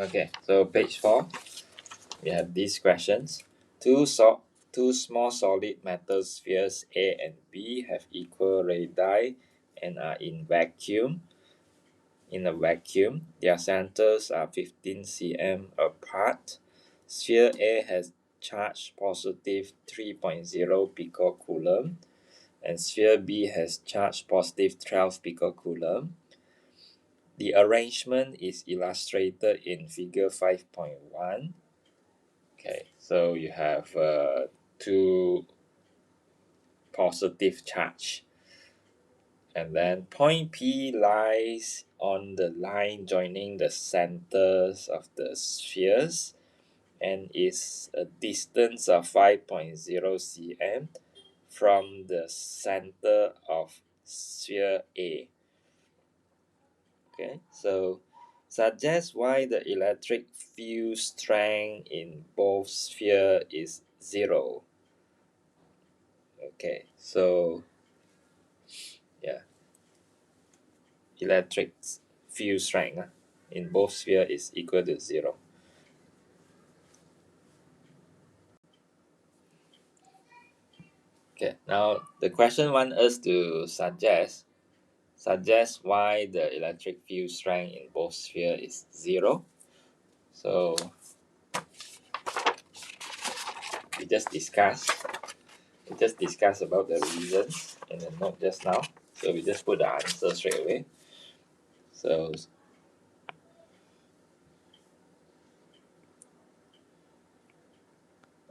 Okay, so page 4, we have these questions. Two small solid metal spheres A and B have equal radii and are in a vacuum. Their centers are 15 cm apart. Sphere A has charge positive 3.0 picocoulomb and sphere B has charge positive 12 picocoulomb. The arrangement is illustrated in figure 5.1. Okay, so you have two positive charge, and then point P lies on the line joining the centers of the spheres and is a distance of 5.0 cm from the center of sphere A. Okay, so suggest why the electric field strength in both sphere is 0. Okay, so yeah, electric field strength in both sphere is equal to 0. Okay, now the question wants us to suggest why the electric field strength in both sphere is 0. So we just discussed about the reasons in the note just now. So we just put the answer straight away. So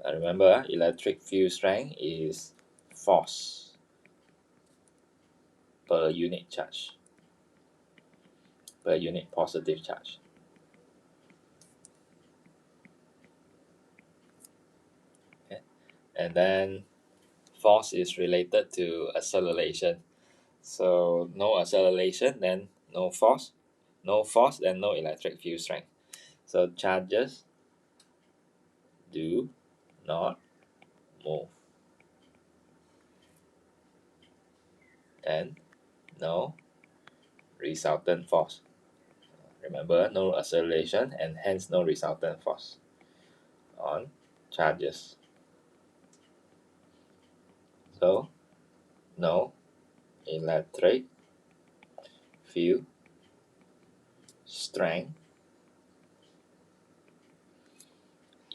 remember, electric field strength is force per unit charge, per unit positive charge. Okay. And then force is related to acceleration. So no acceleration, then no force. No force, then no electric field strength. So charges do not move. And no resultant force. Remember, no acceleration and hence no resultant force on charges. So no electric field strength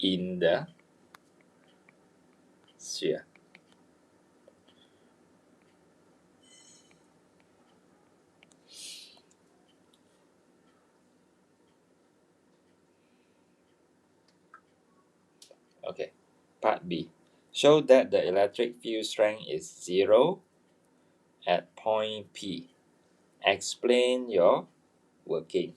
in the sphere. Okay, part B. Show that the electric field strength is 0 at point P. Explain your working.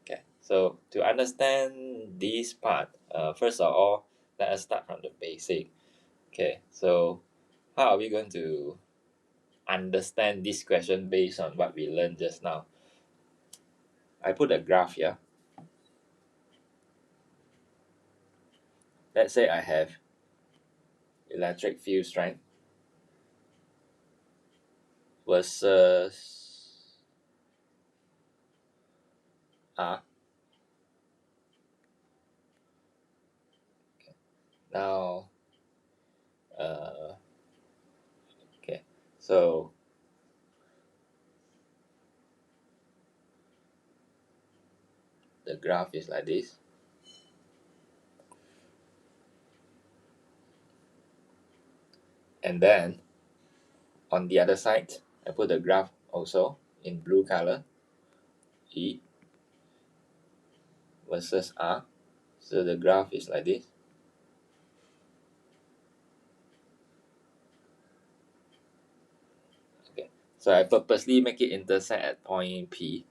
Okay, so to understand this part, first of all, let us start from the basic. Okay, so how are we going to understand this question based on what we learned just now? I put a graph here. Let's say I have electric field strength versus R. Now, okay, so the graph is like this. And then on the other side, I put the graph also in blue color, E versus R. So the graph is like this. Okay, so I purposely make it intersect at point P.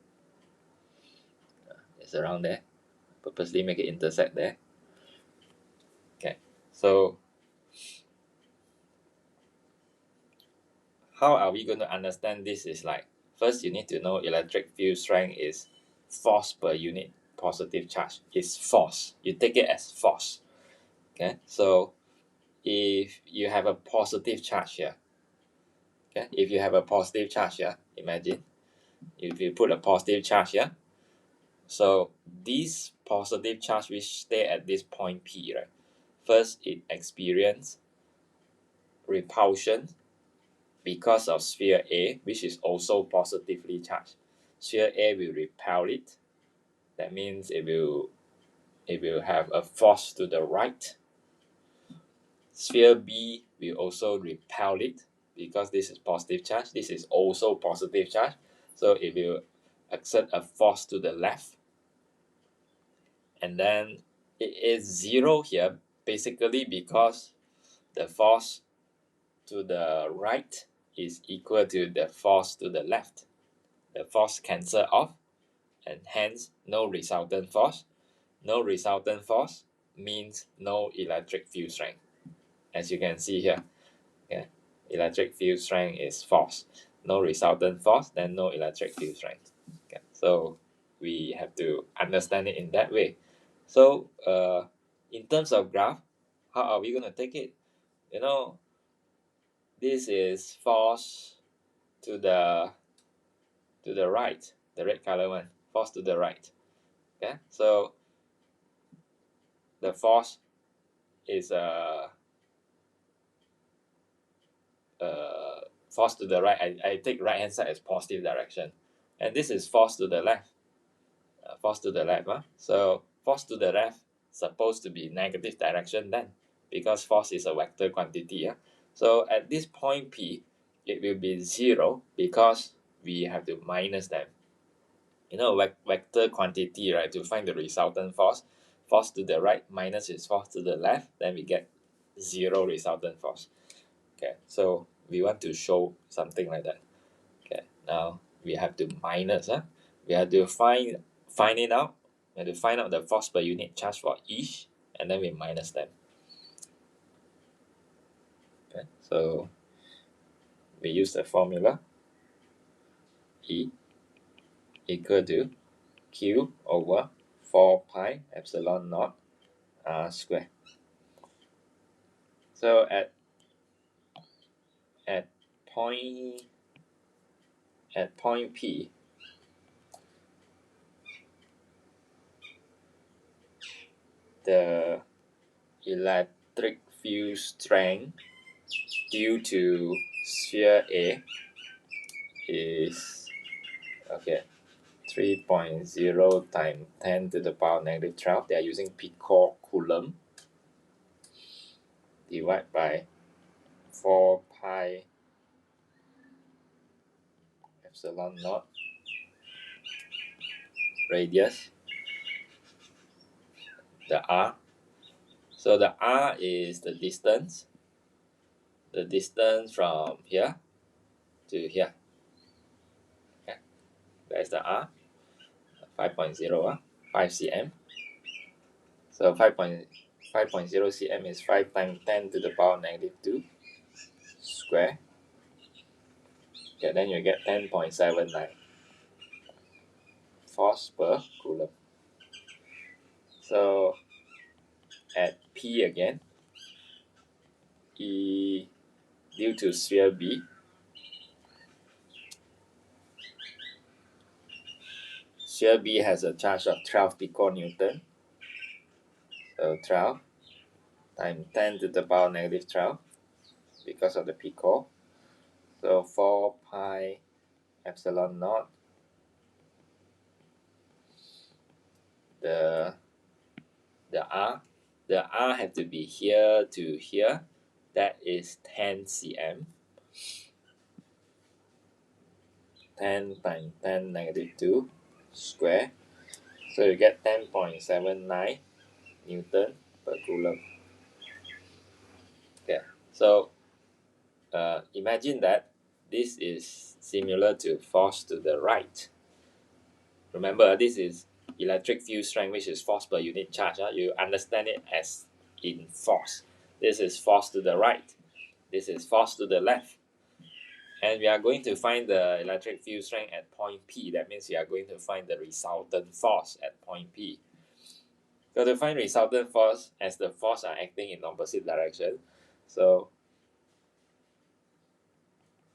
It's around there. Purposely make it intersect there. Okay, so how are we going to understand this is like, first you need to know electric field strength is force per unit positive charge. It's force. You take it as force. Okay, so if you have a positive charge here, okay, if you have a positive charge here, imagine if you put a positive charge here, So this positive charge which stay at this point P, right? First, it experience repulsion because of sphere A, which is also positively charged. Sphere A will repel it. That means it will have a force to the right. Sphere B will also repel it because this is positive charge. This is also positive charge. So it will exert a force to the left. And then it is zero here basically because the force to the right is equal to the force to the left. The force cancel off and hence no resultant force. No resultant force means no electric field strength. As you can see here, okay, electric field strength is force. No resultant force, then no electric field strength. Okay, so we have to understand it in that way. So in terms of graph, how are we going to take it? You know, this is force to the right, the red color one, force to the right. Okay, so the force is force to the right. I take right hand side as positive direction, and this is force to the left. Force to the left. So force to the left supposed to be negative direction then, because force is a vector quantity. So at this point P, it will be zero because we have to minus them. You know, vector quantity, right? To find the resultant force, force to the right minus its force to the left, then we get zero resultant force. Okay, so we want to show something like that. Okay, now we have to minus. We have to find it out. We have to find out the force per unit charge for each, and then we minus them. Okay, so we use the formula E equal to Q over 4 pi epsilon naught R square. So at point P, the electric field strength due to sphere A is, okay, 3.0 times 10 to the power negative 12. They are using picocoulomb divided by 4 pi epsilon naught radius, the R. So the R is the distance from here to here. Okay, that's the R, 5.0, 5 cm. So 5.0 cm is 5 times 10 to the power negative 2 square. Okay, then you get 10.79 force per coulomb. So at P again, E due to sphere B, sphere B has a charge of 12 piconewton. So 12 times 10 to the power negative 12 because of the pico. So 4 pi epsilon naught. The R, have to be here to here. That is 10 cm. 10 times 10 negative 2 square. So you get 10.79 Newton per coulomb. Okay, so imagine that this is similar to force to the right. Remember, this is electric field strength, which is force per unit charge. You understand it as in force. This is force to the right. This is force to the left. And we are going to find the electric field strength at point P. That means we are going to find the resultant force at point P. So to find resultant force, as the force are acting in opposite direction, so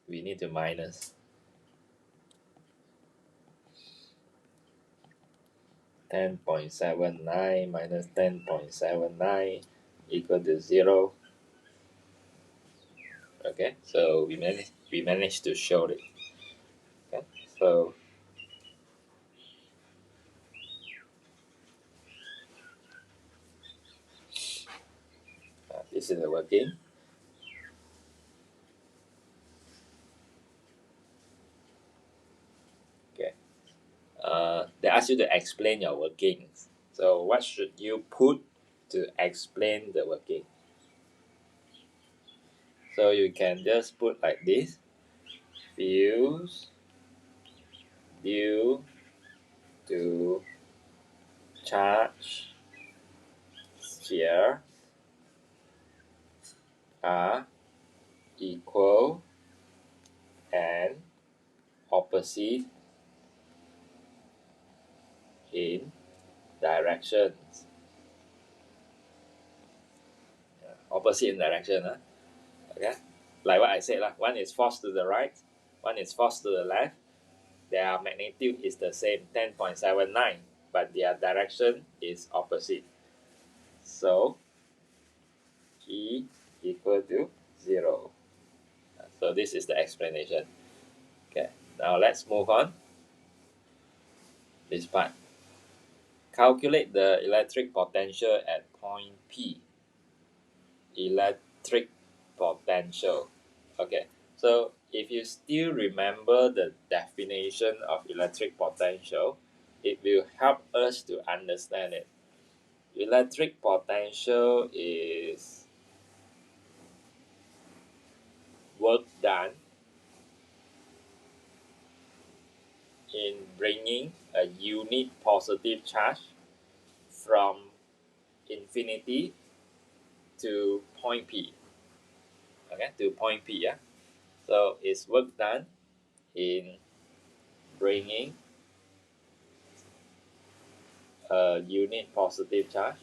we need to minus. 10.79 minus 10.79 equal to 0. Okay, so we managed to show it. Okay, so this is the working. Okay, they ask you to explain your workings. So what should you put to explain the working? So you can just put like this: fields due to charge sphere are equal and opposite in directions. Opposite in direction, huh? Okay, like what I said lah. One is force to the right, one is force to the left. Their magnitude is the same, 10.79, but their direction is opposite. So E equal to 0. So this is the explanation. Okay, now let's move on. This part. Calculate the electric potential at point P. Electric potential. Okay, so if you still remember the definition of electric potential, it will help us to understand it. Electric potential is work done in bringing a unit positive charge from infinity to point P. Okay, to point P, yeah. So it's work done in bringing a unit positive charge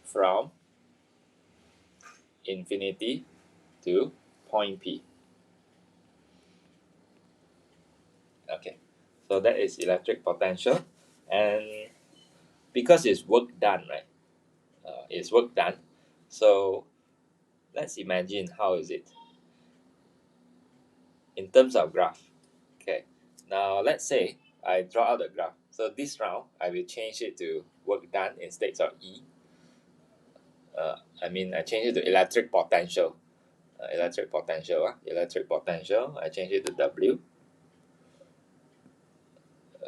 from infinity to point P. Okay, so that is electric potential, and because it's work done, right? It's work done. So let's imagine how is it in terms of graph. Okay, now let's say I draw out the graph. So this round I will change it to work done instead of E. I change it to electric potential. Electric potential. Electric potential. I change it to W.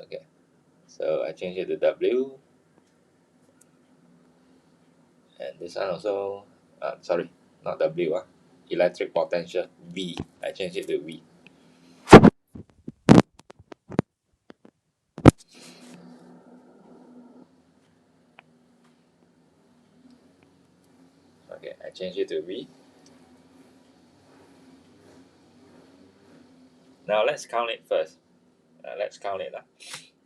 Okay, so I change it to W, and this one also. Sorry, not W. Electric potential V. I change it to V. Okay, I change it to V. Now let's count it first. Let's count it.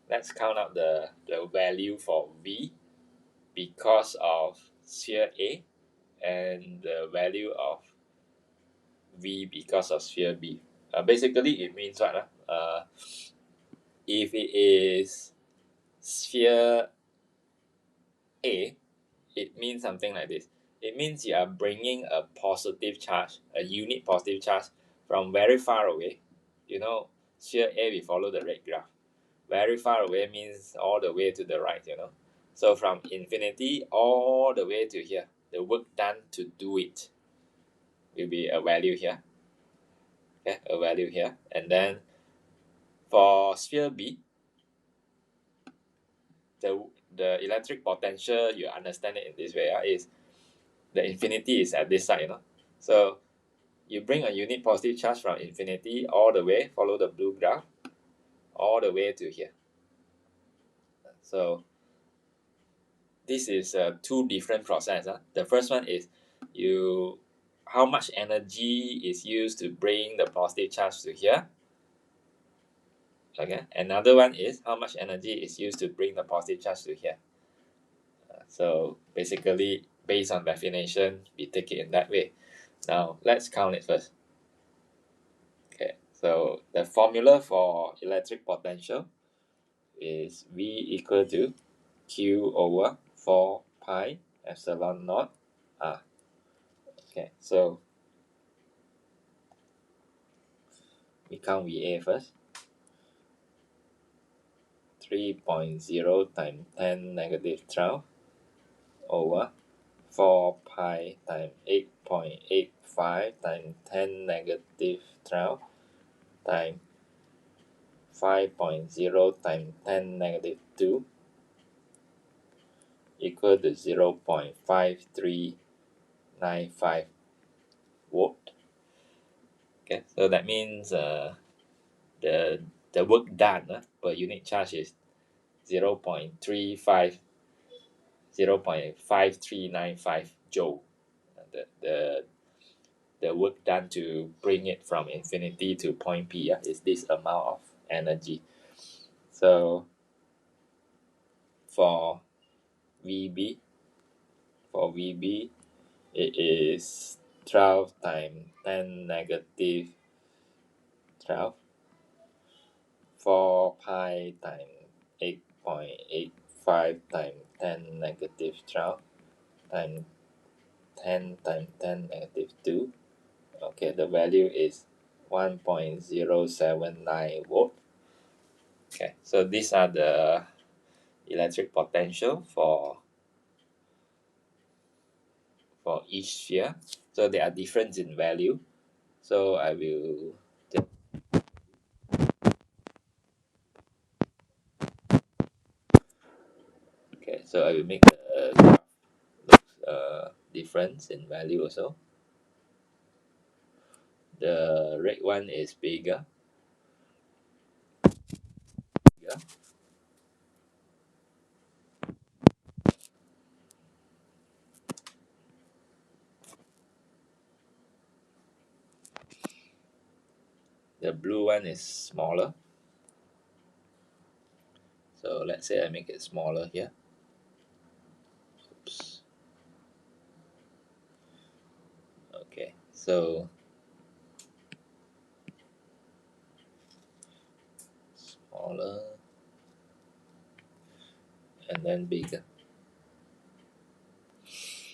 Let's count out the value for V because of sphere A and the value of V because of sphere B. Basically, it means what? If it is sphere A, it means something like this. It means you are bringing a positive charge, a unit positive charge from very far away. You know, sphere A, we follow the red graph. Very far away means all the way to the right, So from infinity all the way to here, the work done to do it will be a value here. Okay, a value here. And then for sphere B, the electric potential, you understand it in this way, is the infinity is at this side, So you bring a unit positive charge from infinity all the way, follow the blue graph, all the way to here. So this is two different process. The first one is how much energy is used to bring the positive charge to here. Okay. Another one is how much energy is used to bring the positive charge to here. So basically, based on definition, we take it in that way. Now let's count it first. Okay. So the formula for electric potential is V equal to Q over 4 pi epsilon naught R. Okay, so we count VA first. 3.0 times 10 negative 12 over 4 pi times 8.85 times 10 negative 12 times 5.0 times 10 negative 2 equal to 0.5395 volt. Okay, so that means the work done per unit charge is 0.5395 joule. The work done to bring it from infinity to point P is this amount of energy. So for VB, it is 12 times 10 negative 12, 4 pi times 8.85 times 10 negative 12 times 10 times 10 negative 2. Okay, the value is 1.079 volt. Okay, so these are the electric potential for each sphere. So they are different in value. So I will so I will make the graph looks difference in value also. The red one is bigger. Yeah. The blue one is smaller. So let's say I make it smaller here. Oops. Okay, so smaller and then bigger.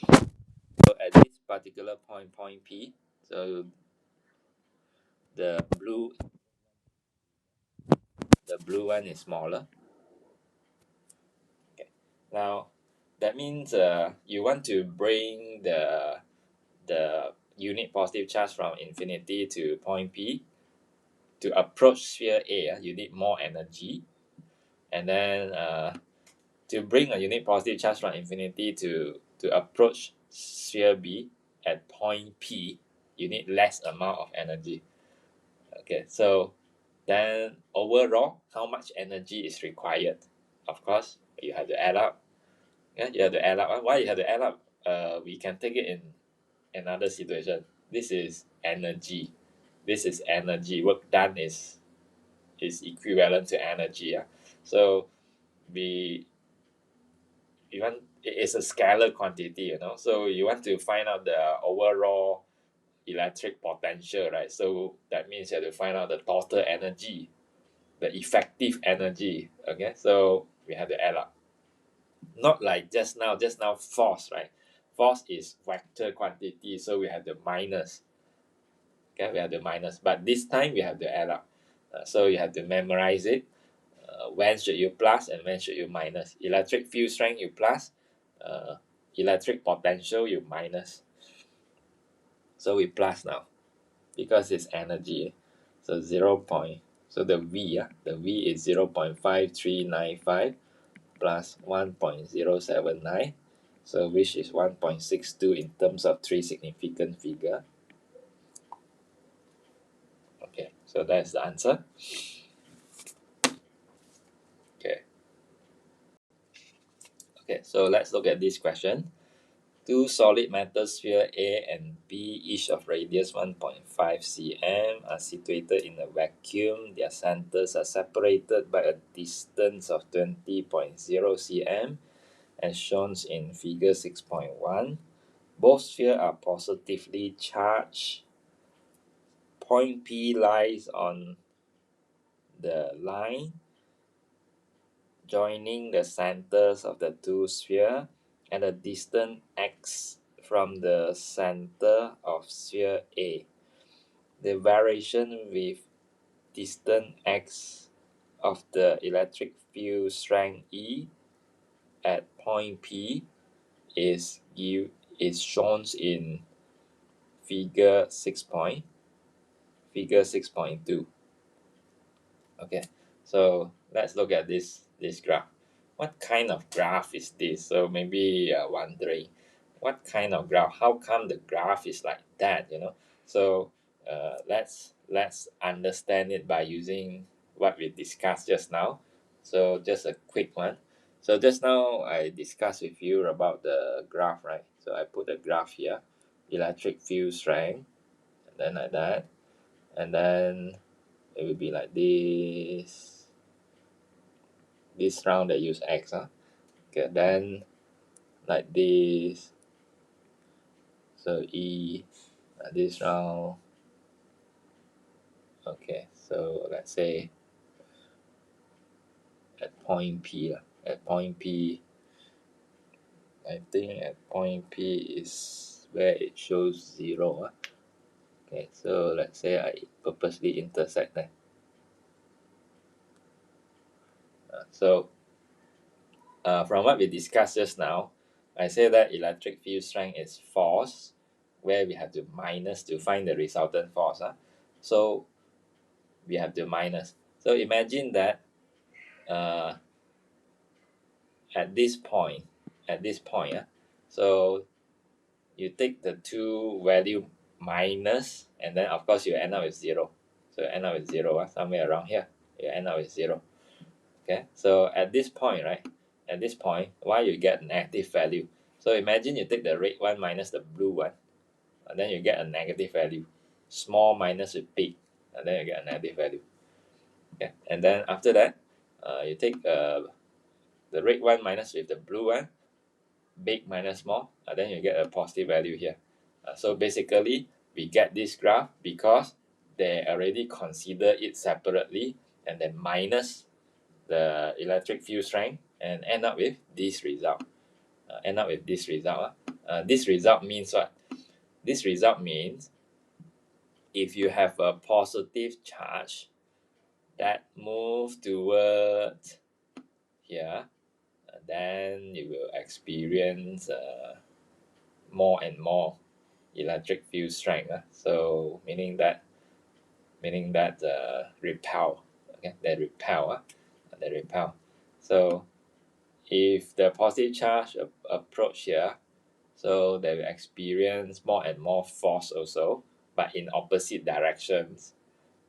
So at this particular point P, so the blue one is smaller. Okay. Now that means you want to bring the unit positive charge from infinity to point P. To approach sphere A, you need more energy, and then to bring a unit positive charge from infinity to approach sphere B at point P, you need less amount of energy. Okay, so then overall, how much energy is required? Of course, you have to add up. Yeah, you have to add up. Why you have to add up? We can take it in another situation. This is energy. This is energy. Work done is equivalent to energy. Yeah. So we want it's a scalar quantity, So you want to find out the overall electric potential, right? So that means you have to find out the total energy, the effective energy. Okay, so we have to add up. Not like just now. Just now force, right? Force is vector quantity, so we have the minus. Okay, we have the minus, but this time we have to add up. So you have to memorize it. When should you plus and when should you minus? Electric field strength you plus, electric potential you minus. So we plus now because it's energy. So 0. So the V is 0.5395 plus 1.079. So which is 1.62 in terms of three significant figure. Okay, so that's the answer. Okay. Okay, so let's look at this question. Two solid metal sphere A and B, each of radius 1.5 cm, are situated in a vacuum. Their centers are separated by a distance of 20.0 cm, as shown in figure 6.1. Both spheres are positively charged point P lies on the line joining the centers of the two spheres and the distance x from the center of sphere A. The variation with distance x of the electric field strength E at point P is shown in figure 6.2. Okay, so let's look at this graph. What kind of graph is this? So maybe you're wondering, what kind of graph? How come the graph is like that? So let's understand it by using what we discussed just now. So just a quick one. So just now I discussed with you about the graph, right? So I put a graph here, electric field strength, and then like that, and then it will be like this round they use x, okay, then like this, so E, this round, okay, so let's say at point P, at point P, I think at point P is where it shows 0, okay, so let's say I purposely intersect that. So from what we discussed just now, I say that electric field strength is force, where we have to minus to find the resultant force. So we have to minus. So imagine that uh, at this point, so you take the two value minus, and then of course you end up with 0. So you end up with 0, somewhere around here, you end up with 0. Okay, so at this point, right? At this point, why you get a negative value? So imagine you take the red one minus the blue one, and then you get a negative value. Small minus with big, and then you get a negative value. Okay, and then after that, you take the red one minus with the blue one, big minus small, and then you get a positive value here. So basically, we get this graph because they already consider it separately and then minus the electric field strength and end up with this result. This result means what? This result means if you have a positive charge that move towards here, then you will experience more and more electric field strength. So meaning that repel. Okay, they repel. So if the positive charge approach here, so they will experience more and more force also, but in opposite directions.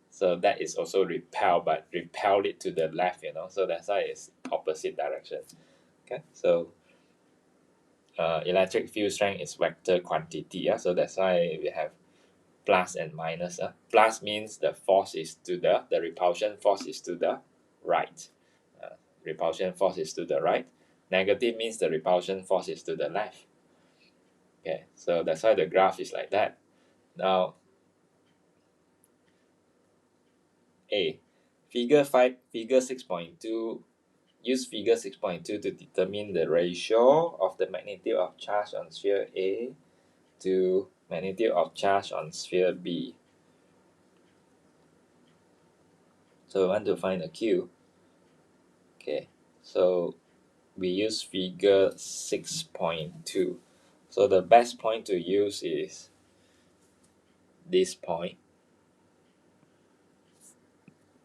So that is also repel, but repel it to the left, so that's why it's opposite direction. Okay, so electric field strength is vector quantity, so that's why we have plus and minus. Plus means the force is to the repulsion force is to the right. Repulsion force is to the right. Negative means the repulsion force is to the left. Okay, so that's why the graph is like that. Now, figure 6.2. Use figure 6.2 to determine the ratio of the magnitude of charge on sphere A to magnitude of charge on sphere B. So we want to find the Q. Okay, so we use figure 6.2. So the best point to use is this point.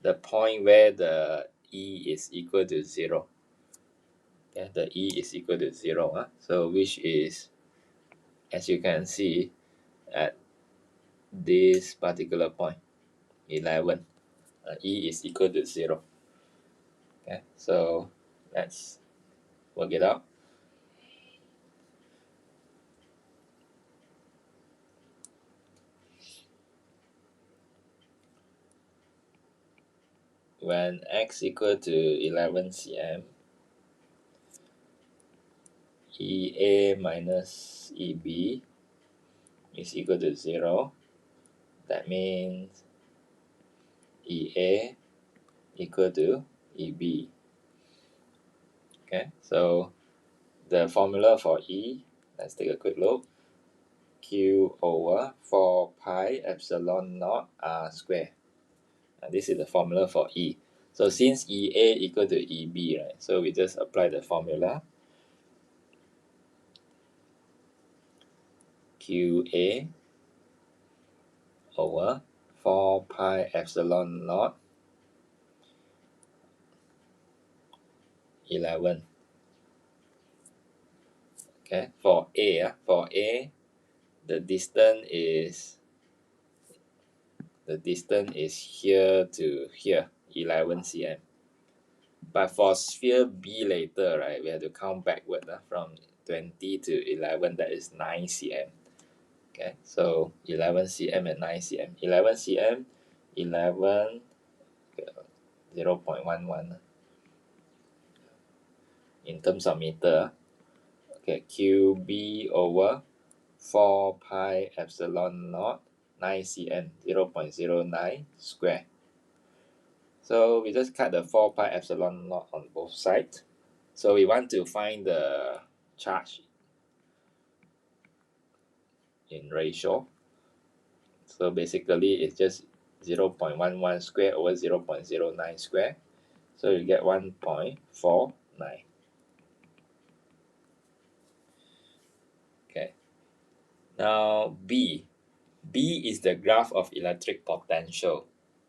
The point where the E is equal to 0. Okay, the E is equal to 0. So which is, as you can see, at this particular point, 11. E is equal to 0. Okay, so let's work it out. When x equal to 11 cm, EA minus EB is equal to 0. That means EA equal to EB. Okay, so the formula for E, let's take a quick look. Q over 4 pi epsilon naught R square. And this is the formula for E. So since EA equal to EB, right? So we just apply the formula. QA over 4 pi epsilon naught 11. Okay, for A, the distance is here to here, 11 cm. But for sphere B later, right, we have to count backward from 20 to 11, that is 9 cm. Okay, so 11 cm and 9 cm. 11 cm, 11, 0.11 in terms of meter. Okay, QB over 4 pi epsilon naught 9 cm, 0.09 square. So we just cut the 4 pi epsilon naught on both sides. So we want to find the charge in ratio. So basically it's just 0.11 square over 0.09 square. So you get 1.49. Okay. Now B. B is the graph of electric potential.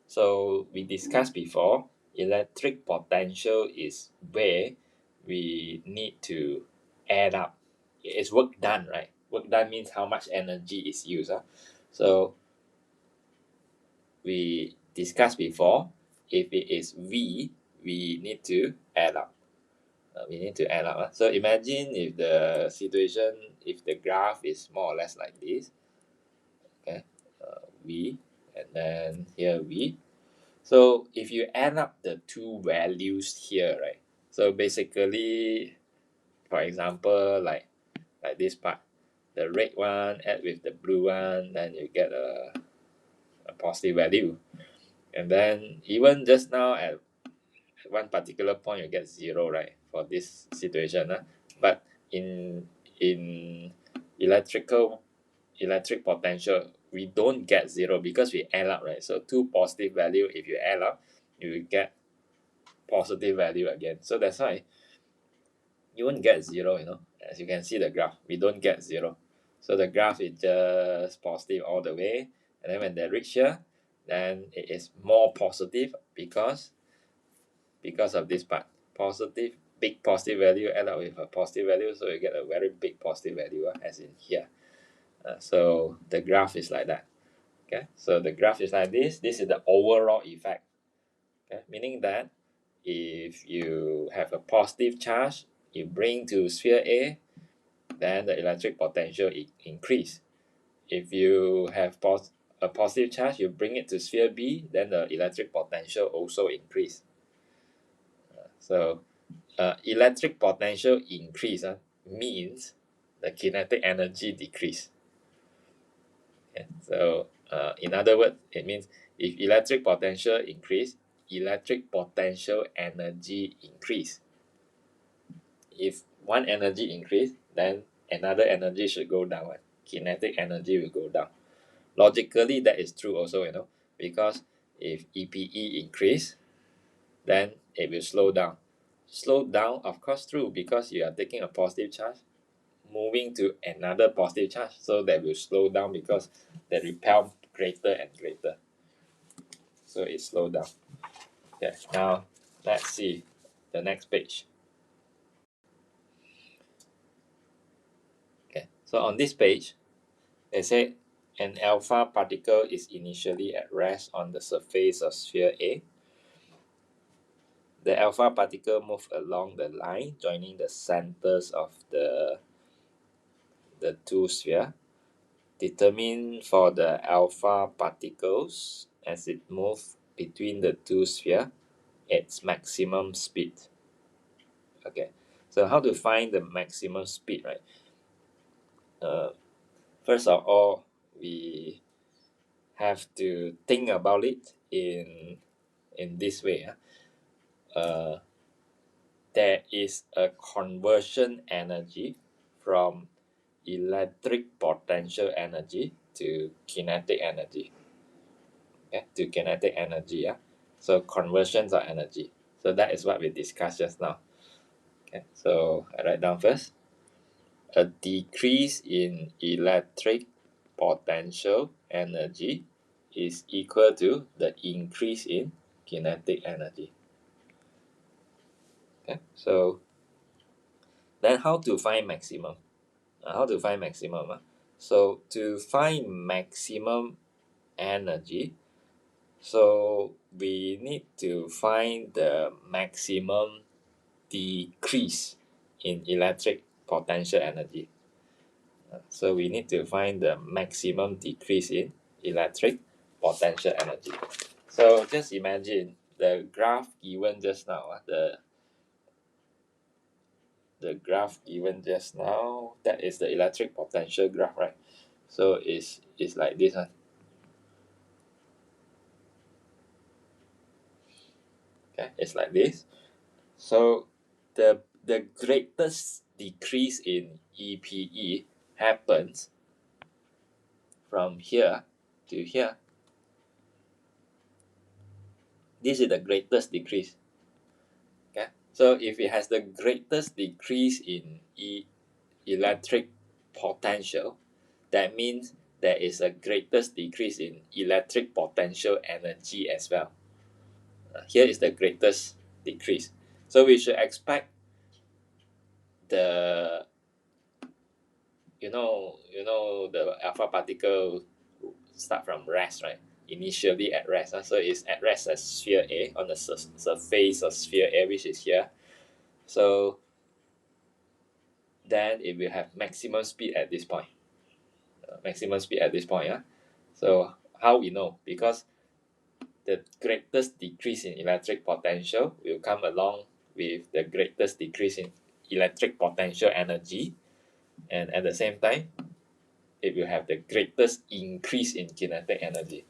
So we discussed before, electric potential is where we need to add up. It's work done, right? Work done means how much energy is used. So we discussed before, if it is V, we need to add up. So imagine if the situation, if the graph is more or less like this, okay, V, and then here V. So if you add up the two values here, right? So basically, for example, like this part, the red one add with the blue one, then you get a positive value. And then even just now at one particular point you get 0, right, for this situation. But in electric potential, we don't get 0 because we add up, right? So two positive value, if you add up, you will get positive value again. So that's why you won't get 0, as you can see the graph, we don't get 0. So the graph is just positive all the way, and then when they reach here, then it is more positive because of this part. Positive, big positive value add up with a positive value, so you get a very big positive value, as in here. So the graph is like that. Okay, so the graph is like this. This is the overall effect. Okay, meaning that if you have a positive charge, you bring to sphere A, then the electric potential increase. If you have a positive charge, you bring it to sphere B, then the electric potential also increase. So electric potential increase means the kinetic energy decrease. Okay? So in other words, it means if electric potential increase, electric potential energy increase. If one energy increase, then another energy should go down. Right? Kinetic energy will go down. Logically, that is true also, because if EPE increase, then it will slow down. Slow down, of course, true, because you are taking a positive charge, moving to another positive charge, so that will slow down because the repel greater and greater. So it slow down. Okay, now let's see the next page. Okay, so on this page, they say an alpha particle is initially at rest on the surface of sphere A. The alpha particle moves along the line joining the centers of the two spheres. Determine for the alpha particles as it moves between the two spheres its maximum speed. Okay, so how to find the maximum speed, right? First of all, we have to think about it in in this way, there is a conversion energy from electric potential energy to kinetic energy. Okay, to kinetic energy. Yeah, so conversions of energy. So that is what we discussed just now. Okay, so I write down first. A decrease in electric potential energy is equal to the increase in kinetic energy. Okay, so then how to find maximum? How to find maximum? So to find maximum energy, so we need to find the maximum decrease in electric potential energy. So we need to find the maximum decrease in electric potential energy. So just imagine the graph given just now, the graph given just now, that is the electric potential graph, right? So it's like this one. Okay, it's like this. So the greatest decrease in EPE happens from here to here. This is the greatest decrease. Okay, so if it has the greatest decrease in electric potential, that means there is a greatest decrease in electric potential energy as well. Here is the greatest decrease. So we should expect the the alpha particle start from rest, right? Initially at rest. So it's at rest at sphere A on the surface of sphere A, which is here. So then it will have maximum speed at this point. Maximum speed at this point. Yeah. So how we know? Because the greatest decrease in electric potential will come along with the greatest decrease in electric potential energy, and at the same time it will have the greatest increase in kinetic energy.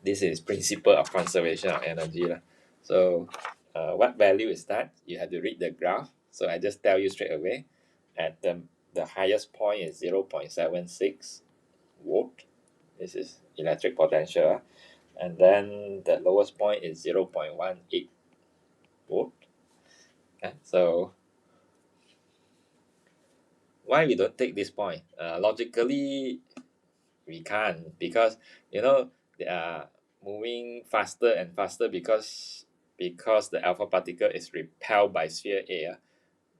This is principle of conservation of energy lah. So what value is that? You have to read the graph. So I just tell you straight away. At the highest point is 0.76 volt. This is electric potential. And then the lowest point is 0.18 volt. Okay, so why we don't take this point? Logically, we can't, because they are moving faster and faster because the alpha particle is repelled by sphere A.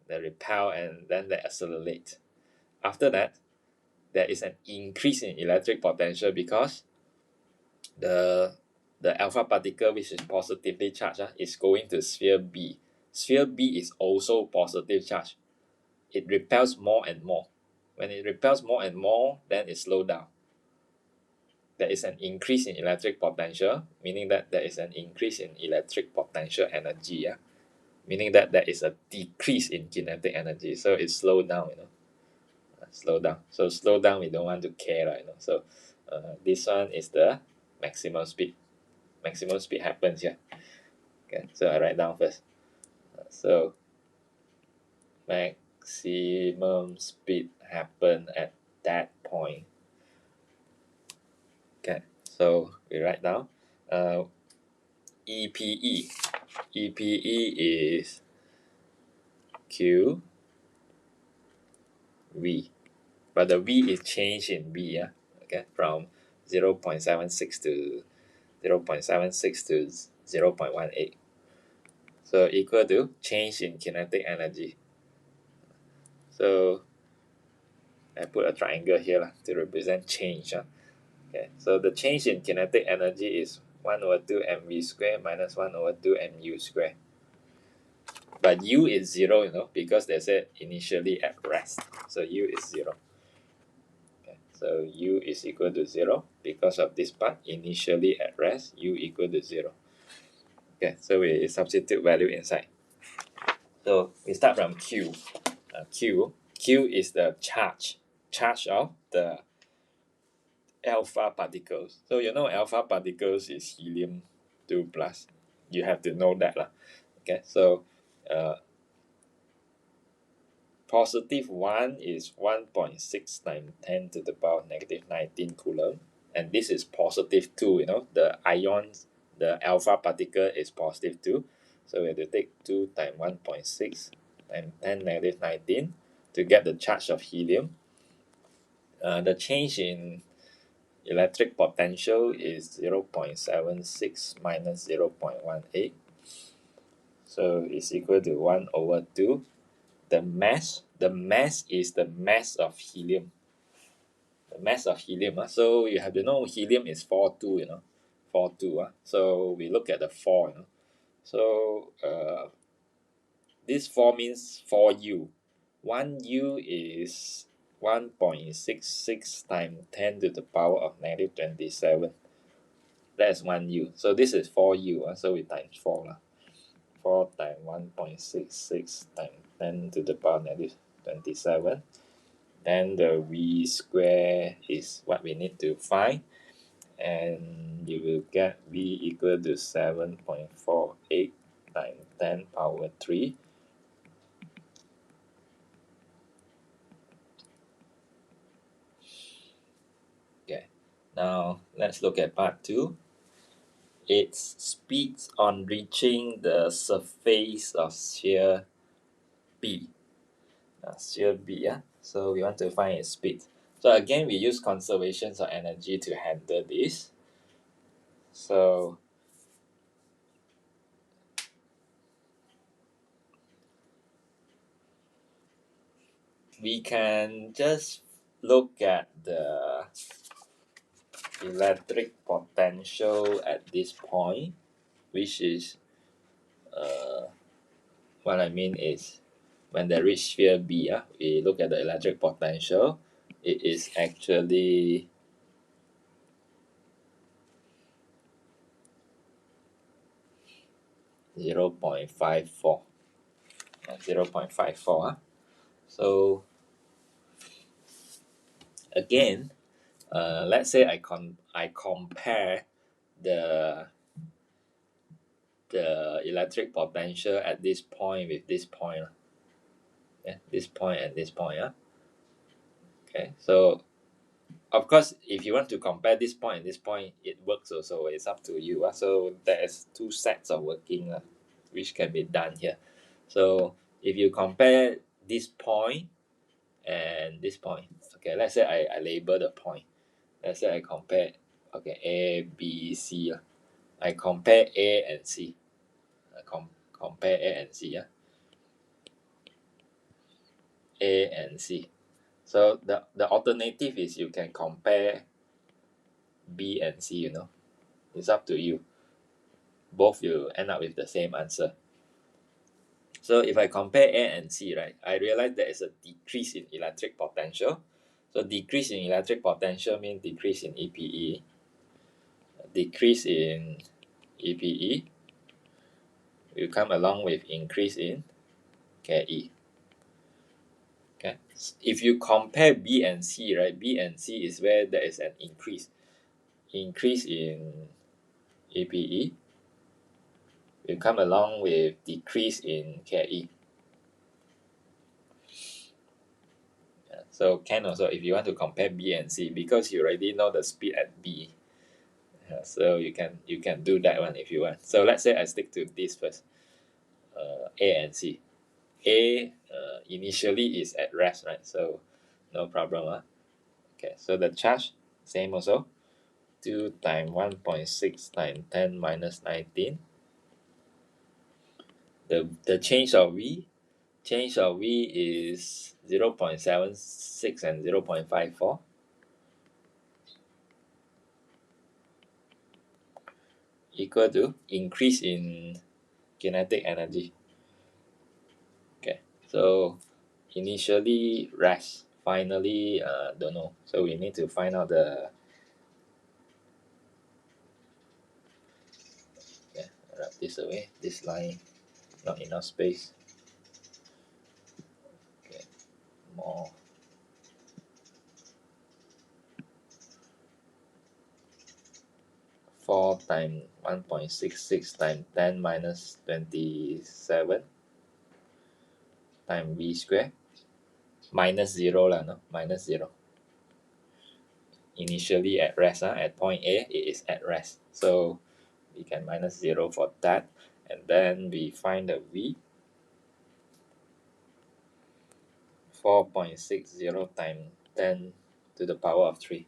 They repel and then they accelerate. After that, there is an increase in electric potential because the alpha particle, which is positively charged, is going to sphere B. Sphere B is also positive charge. It repels more and more. When it repels more and more, then it slows down. There is an increase in electric potential, meaning that there is an increase in electric potential energy, meaning that there is a decrease in kinetic energy. So it slowed down, slow down. So slow down, we don't want to care, right? So this one is the maximum speed. Maximum speed happens here. Okay, so I write down first. So maximum speed happen at that point. Okay, so we write down EPE. EPE is Q V, but the V is changed in B, okay, from 0.76 to 0.76 to 0.18. So equal to change in kinetic energy. So I put a triangle here to represent change. Okay, so the change in kinetic energy is 1 over 2 mv squared minus 1 over 2 mu squared. But u is 0, because they said initially at rest. So u is 0. Okay, so u is equal to 0 because of this part. Initially at rest, u equal to 0. Okay, so we substitute value inside. So we start from Q. Q is the charge of the alpha particles. So alpha particles is helium 2 plus. You have to know that lah. Okay, so positive 1 is 1.6 times 10 to the power of negative 19 coulomb. And this is positive 2, you know, the ions, the alpha particle is positive 2. So we have to take 2 times 1.6 times 10 negative 19 to get the charge of helium. The change in electric potential is 0.76 minus 0.18. So it's equal to 1 over 2. The mass is the mass of helium. The mass of helium. So you have to know helium is 4.2, you know. 4.2. So we look at the 4, you know. So this 4 means 4U. 1U is 1.66 times 10 to the power of negative 27. That's 1U. So this is 4U. So we times 4. 4 times 1.66 times 10 to the power negative 27. Then the V square is what we need to find. And you will get V equal to 7.48 times 10 power 3. Okay. Now let's look at part 2. Its speed on reaching the surface of sphere B. Sphere B. So we want to find its speed. So again, we use conservations of energy to handle this. So we can just look at the electric potential at this point, which is what I mean is when they reach sphere B, we look at the electric potential. It is actually 0.54. 0.54. So again, let's say I compare the electric potential at this point with this point. This point and this point. Okay, so of course, if you want to compare this point and this point, it works also. It's up to you. So there's two sets of working which can be done here. So if you compare this point and this point, okay, let's say I label the point. Let's say I compare, okay, A, B, C. I compare A and C. Compare A and C. A and C. So the alternative is you can compare B and C, you know. It's up to you. Both you end up with the same answer. So if I compare A and C, right, I realize there is a decrease in electric potential. So decrease in electric potential means decrease in EPE. Decrease in EPE will come along with increase in KE. Okay. If you compare B and C, right, B and C is where there is an increase. Increase in EPE will come along with decrease in KE. So can also, if you want to compare B and C, because you already know the speed at B, so you can do that one if you want. So let's say I stick to this first, A and C. A initially is at rest, right? So no problem. Okay, so the charge same also. 2 times 1.6 times 10 minus 19. The change of V is 0.76 and 0.54, equal to increase in kinetic energy. Okay, so initially rest, finally don't know. So we need to find out the, okay, wrap this away. This line not enough space. Okay, more. Four times 1.66 times 10 minus 27 times v square minus 0 lah, no? Minus 0. Initially at rest, at point A, it is at rest. So we can minus 0 for that. And then we find the v. 4.60 times 10 to the power of 3.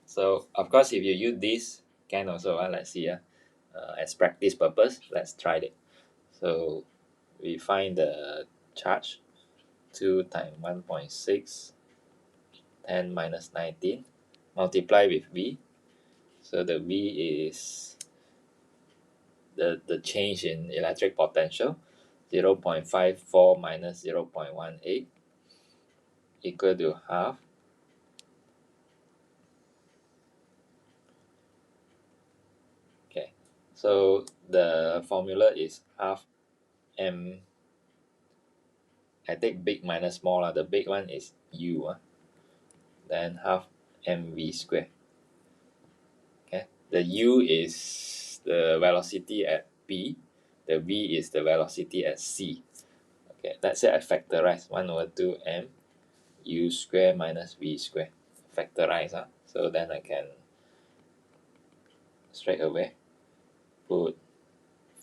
So, of course, if you use this, can also, let's see, as practice purpose, let's try it. So, we find the charge 2 times 1.6, 10 minus 19, multiply with V. So, the V is the change in electric potential, 0.54 minus 0.18 equal to half. Okay, so the formula is half m. I take big minus small. The big one is u. Then half mv squared. Okay, the u is the velocity at p. The v is the velocity at c. Okay, let's say I factorize 1 over 2 m u square minus v square. Factorize. So then I can straight away put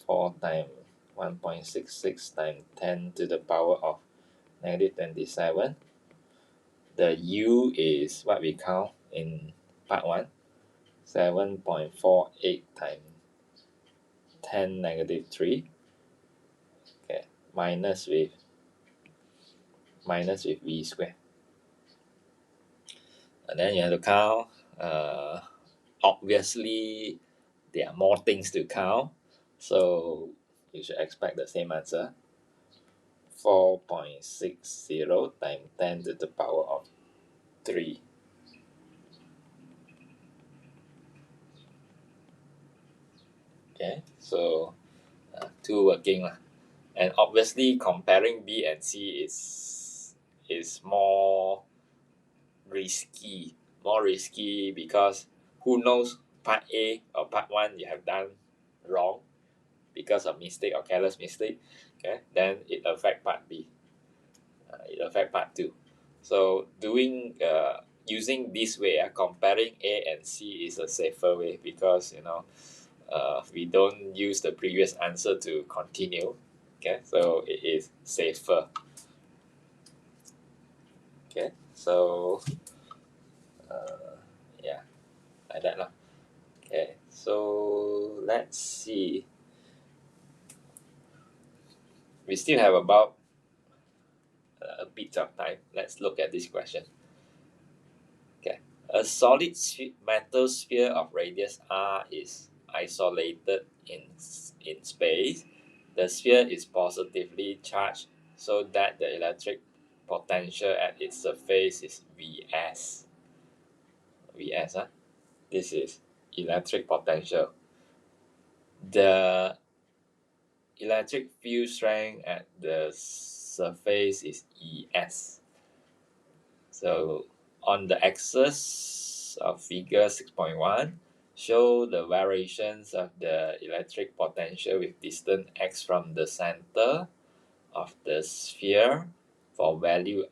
4 times 1.66 times 10 to the power of negative 27. The u is what we count in part 1, 7.48 times 10 negative 3. Okay, minus with v square. And then you have to count. Obviously, there are more things to count, so you should expect the same answer. 4.60 times 10 to the power of 3. Okay, so 2 working lah. And obviously comparing B and C is more risky because who knows, part A or part 1 you have done wrong because of mistake or careless mistake. Okay, then it affect part B, it affect part 2. So doing using this way, comparing A and C is a safer way because we don't use the previous answer to continue. Okay, so it is safer. Okay, so yeah, like that lah. Okay, so let's see. We still have about a bit of time. Let's look at this question. Okay, a solid metal sphere of radius r is isolated in space. The sphere is positively charged so that the electric potential at its surface is Vs. Vs, this is electric potential. The electric field strength at the surface is Es. So on the axis of figure 6.1, show the variations of the electric potential with distance x from the center of the sphere for values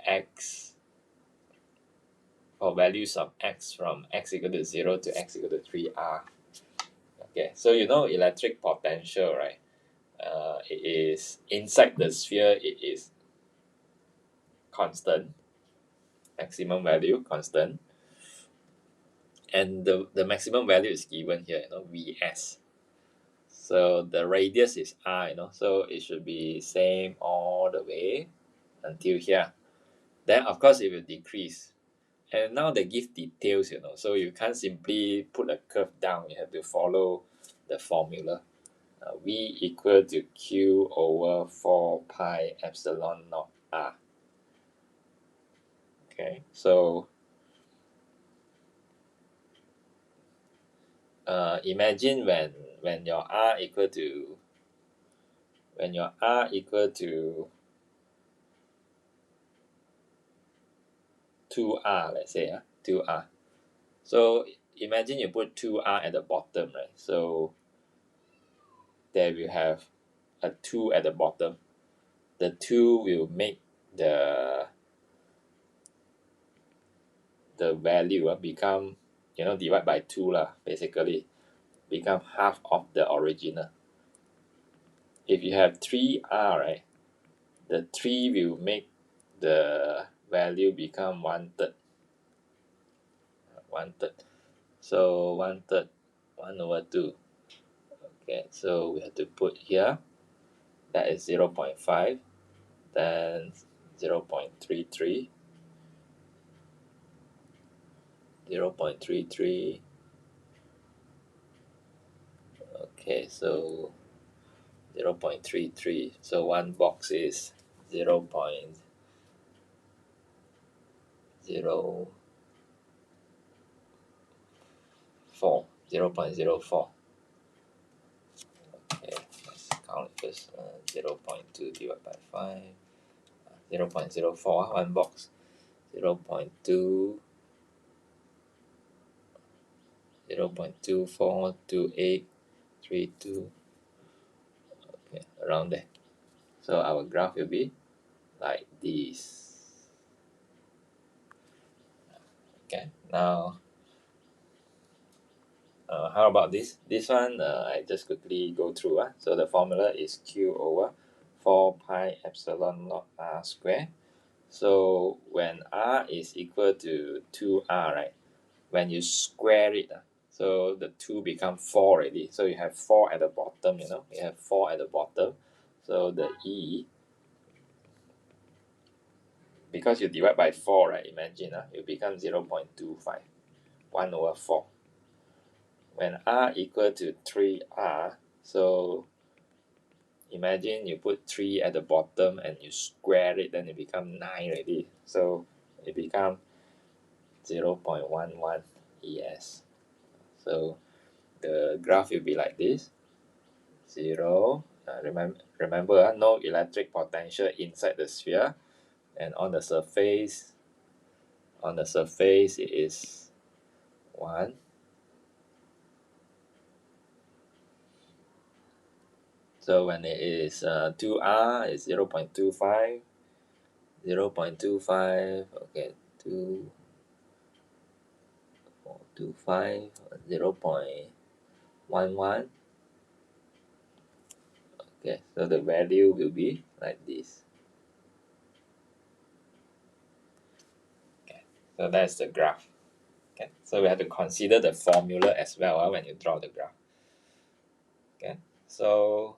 of x from x equal to 0 to x equal to 3r. Okay, so electric potential, right? It is inside the sphere, it is constant, maximum value constant, and the maximum value is given here, Vs. So the radius is r, so it should be same all the way until here. Then of course it will decrease. And now they give details, so you can't simply put a curve down. You have to follow the formula. V equal to Q over 4 pi epsilon naught R. Okay, so imagine when your R equal to 2R, let's say, 2R. So imagine you put 2r at the bottom, right? So there we have a 2 at the bottom. The 2 will make the value become, divide by 2 lah, basically become half of the original. If you have 3r, right, the 3 will make the value become 1/3. 1/3. So 1/3, 1/2. Okay, so we have to put here, that is 0.5, then 0.33, 0.33. Okay, so 0.33. So one box is 0.04. 0.04. Okay, let's count it first. 0.2 divided by 5. 0.04, one box. 0.2, 0.242832. Okay, around there. So our graph will be like this. Okay, now how about this? This one I just quickly go through. So the formula is Q over 4 pi epsilon naught r square. So when r is equal to 2r, right, when you square it, so the 2 become 4 already. So you have 4 at the bottom, you have 4 at the bottom. So the E, because you divide by 4, right, imagine it becomes 0.25, 1/4. When r equal to 3r, so imagine you put 3 at the bottom and you square it, then it become 9 already. So it become 0.11 ES. So the graph will be like this. 0. Remember, no electric potential inside the sphere, and on the surface it is 1. So when it is 2r, it's 0.25, 0.25, okay, 2.25, 0.11. Okay, so the value will be like this. Okay, so that's the graph. Okay, so we have to consider the formula as well when you draw the graph. Okay, so